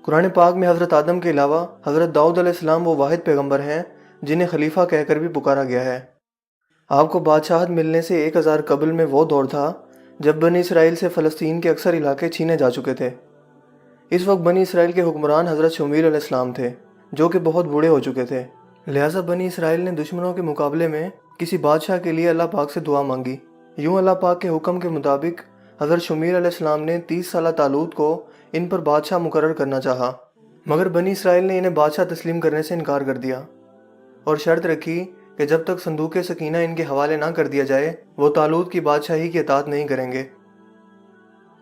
قرآن پاک میں حضرت آدم کے علاوہ حضرت داؤد علیہ السلام وہ واحد پیغمبر ہیں جنہیں خلیفہ کہہ کر بھی پکارا گیا ہے۔ آپ کو بادشاہت ملنے سے 1000 قبل میں وہ دور تھا جب بنی اسرائیل سے فلسطین کے اکثر علاقے چھینے جا چکے تھے۔ اس وقت بنی اسرائیل کے حکمران حضرت شمویل علیہ السلام تھے جو کہ بہت بوڑھے ہو چکے تھے، لہٰذا بنی اسرائیل نے دشمنوں کے مقابلے میں کسی بادشاہ کے لیے اللہ پاک سے دعا مانگی۔ یوں اللہ پاک کے حکم کے مطابق حضرت شمویل علیہ السلام نے 30 سالہ طالوت کو ان پر بادشاہ مقرر کرنا چاہا، مگر بنی اسرائیل نے انہیں بادشاہ تسلیم کرنے سے انکار کر دیا اور شرط رکھی کہ جب تک صندوق سکینہ ان کے حوالے نہ کر دیا جائے وہ طالوت کی بادشاہی کی اطاعت نہیں کریں گے۔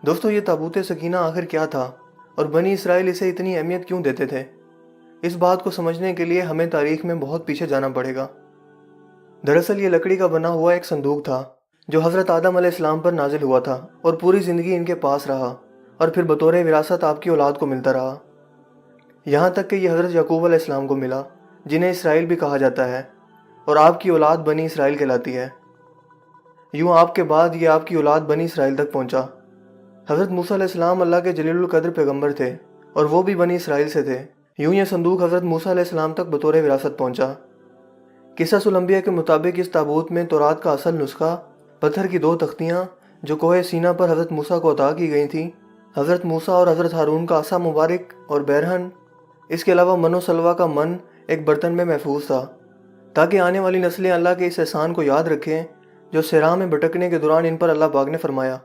دوستو، یہ تابوت سکینہ آخر کیا تھا اور بنی اسرائیل اسے اتنی اہمیت کیوں دیتے تھے؟ اس بات کو سمجھنے کے لیے ہمیں تاریخ میں بہت پیچھے جانا پڑے گا۔ دراصل یہ لکڑی کا بنا ہوا ایک صندوق تھا جو حضرت آدم علیہ السلام پر نازل ہوا تھا اور پوری زندگی ان کے پاس رہا اور پھر بطور وراثت آپ کی اولاد کو ملتا رہا، یہاں تک کہ یہ حضرت یعقوب علیہ السلام کو ملا جنہیں اسرائیل بھی کہا جاتا ہے، اور آپ کی اولاد بنی اسرائیل کہلاتی ہے۔ یوں آپ کے بعد یہ آپ کی اولاد بنی اسرائیل تک پہنچا۔ حضرت موسیٰ علیہ السلام اللہ کے جلیل القدر پیغمبر تھے اور وہ بھی بنی اسرائیل سے تھے۔ یوں یہ صندوق حضرت موسیٰ علیہ السلام تک بطور وراثت پہنچا۔ قصص الانبیاء کے مطابق اس تابوت میں تورات کا اصل نسخہ، پتھر کی 2 تختیاں جو کوہ سینا پر حضرت موسیٰ کو عطا کی گئی تھیں، حضرت موسیٰ اور حضرت ہارون کا عصا مبارک اور بیرہن، اس کے علاوہ من و سلوہ کا من ایک برتن میں محفوظ تھا تاکہ آنے والی نسلیں اللہ کے اس احسان کو یاد رکھیں جو صحرا میں بھٹکنے کے دوران ان پر اللہ پاک نے فرمایا۔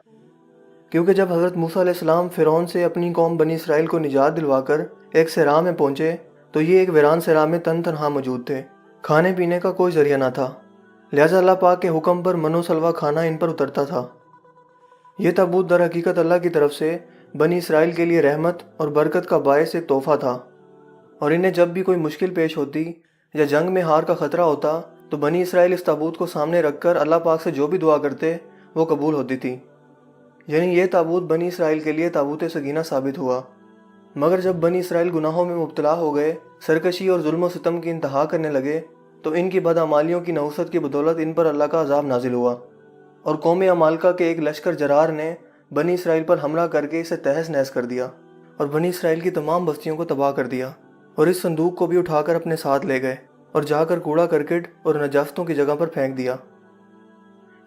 کیونکہ جب حضرت موسیٰ علیہ السلام فرعون سے اپنی قوم بنی اسرائیل کو نجات دلوا کر ایک صحرا میں پہنچے تو یہ ایک ویران صحرا میں تنہا موجود تھے، کھانے پینے کا کوئی ذریعہ نہ تھا، لہٰذا اللہ پاک کے حکم پر من و سلوہ کھانا ان پر اترتا تھا۔ یہ تابوت در حقیقت اللہ کی طرف سے بنی اسرائیل کے لیے رحمت اور برکت کا باعث ایک تحفہ تھا، اور انہیں جب بھی کوئی مشکل پیش ہوتی یا جنگ میں ہار کا خطرہ ہوتا تو بنی اسرائیل اس تابوت کو سامنے رکھ کر اللہ پاک سے جو بھی دعا کرتے وہ قبول ہوتی تھی۔ یعنی یہ تابوت بنی اسرائیل کے لیے تابوت سکینہ ثابت ہوا۔ مگر جب بنی اسرائیل گناہوں میں مبتلا ہو گئے، سرکشی اور ظلم و ستم کی انتہا کرنے لگے، تو ان کی بدعمالیوں کی نحوست کی بدولت ان پر اللہ کا عذاب نازل ہوا، اور قوم عمالقہ کے ایک لشکر جرار نے بنی اسرائیل پر حملہ کر کے اسے تہس نہس کر دیا اور بنی اسرائیل کی تمام بستیوں کو تباہ کر دیا، اور اس صندوق کو بھی اٹھا کر اپنے ساتھ لے گئے اور جا کر کوڑا کرکٹ اور نجاستوں کی جگہ پر پھینک دیا۔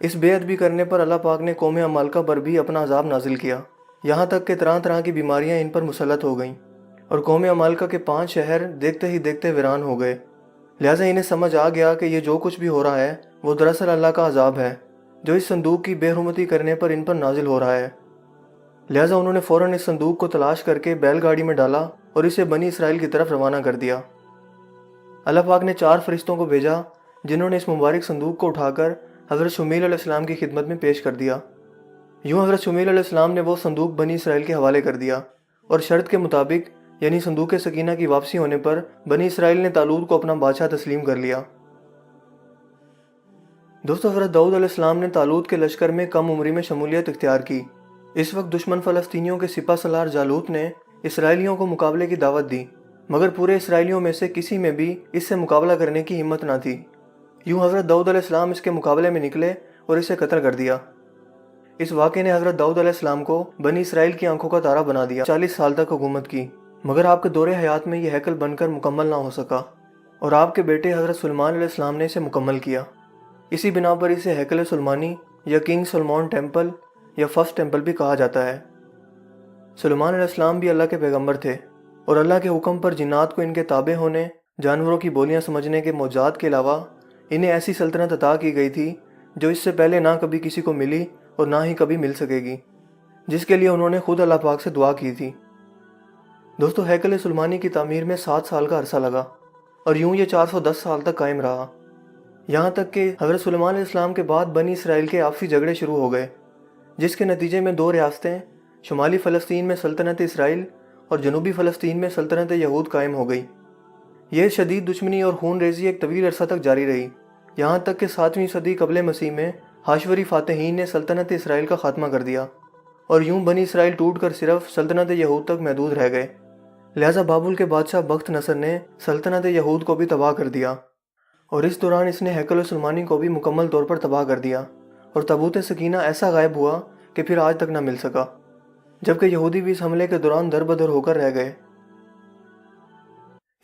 اس بے ادبی کرنے پر اللہ پاک نے قوم عمالقہ پر بھی اپنا عذاب نازل کیا، یہاں تک کہ طرح طرح کی بیماریاں ان پر مسلط ہو گئیں، اور قوم عمالقہ کے 5 شہر دیکھتے ہی دیکھتے ویران ہو گئے۔ لہٰذا انہیں سمجھ آ گیا کہ یہ جو کچھ بھی ہو رہا ہے وہ دراصل اللہ کا عذاب ہے جو اس صندوق کی بے حرمتی کرنے پر ان پر نازل ہو رہا ہے۔ لہٰذا انہوں نے فوراً اس صندوق کو تلاش کر کے بیل گاڑی میں ڈالا اور اسے بنی اسرائیل کی طرف روانہ کر دیا۔ اللہ پاک نے 4 فرشتوں کو بھیجا جنہوں نے اس مبارک صندوق کو اٹھا کر حضرت شمویل علیہ السلام کی خدمت میں پیش کر دیا۔ یوں حضرت شمویل علیہ السلام نے وہ صندوق بنی اسرائیل کے حوالے کر دیا، اور شرط کے مطابق یعنی صندوق سکینہ کی واپسی ہونے پر بنی اسرائیل نے طالوت کو اپنا بادشاہ تسلیم کر لیا۔ دوستو، حضرت داؤد علیہ السلام نے طالوت کے لشکر میں کم عمری میں شمولیت اختیار کی۔ اس وقت دشمن فلسطینیوں کے سپہ سالار جالوت نے اسرائیلیوں کو مقابلے کی دعوت دی، مگر پورے اسرائیلیوں میں سے کسی میں بھی اس سے مقابلہ کرنے کی ہمت نہ تھی۔ یوں حضرت داؤد علیہ السلام اس کے مقابلے میں نکلے اور اسے قتل کر دیا۔ اس واقعے نے حضرت داؤد علیہ السلام کو بنی اسرائیل کی آنکھوں کا تارا بنا دیا۔ 40 سال تک حکومت کی، مگر آپ کے دور حیات میں یہ ہیکل بن کر مکمل نہ ہو سکا، اور آپ کے بیٹے حضرت سلیمان علیہ السلام نے اسے مکمل کیا۔ اسی بنا پر اسے ہیکل سلیمانی یا کنگ سلمان ٹیمپل یا فرسٹ ٹیمپل بھی کہا جاتا ہے۔ سلیمان علیہ السلام بھی اللہ کے پیغمبر تھے، اور اللہ کے حکم پر جنات کو ان کے تابع ہونے، جانوروں کی بولیاں سمجھنے کے معجزات کے علاوہ انہیں ایسی سلطنت عطا کی گئی تھی جو اس سے پہلے نہ کبھی کسی کو ملی اور نہ ہی کبھی مل سکے گی، جس کے لیے انہوں نے خود اللہ پاک سے دعا کی تھی۔ دوستو، ہیکل سلیمانی کی تعمیر میں 7 سال کا عرصہ لگا، اور یوں یہ 410 سال تک قائم رہا، یہاں تک کہ حضرت سلیمان علیہ السلام کے بعد بنی اسرائیل کے آپسی جھگڑے شروع ہو گئے، جس کے نتیجے میں 2 ریاستیں شمالی فلسطین میں سلطنت اسرائیل اور جنوبی فلسطین میں سلطنت یہود قائم ہو گئی۔ یہ شدید دشمنی اور خون ریزی ایک طویل عرصہ تک جاری رہی، یہاں تک کہ 7ویں صدی قبل مسیح میں ہاشوری فاتحین نے سلطنت اسرائیل کا خاتمہ کر دیا، اور یوں بنی اسرائیل ٹوٹ کر صرف سلطنت یہود تک محدود رہ گئے۔ لہٰذا بابل کے بادشاہ بخت نصر نے سلطنت یہود کو بھی تباہ کر دیا، اور اس دوران اس نے ہیکل سلیمانی کو بھی مکمل طور پر تباہ کر دیا، اور تابوت سکینہ ایسا غائب ہوا کہ پھر آج تک نہ مل سکا، جبکہ یہودی بھی اس حملے کے دوران در بدر ہو کر رہ گئے۔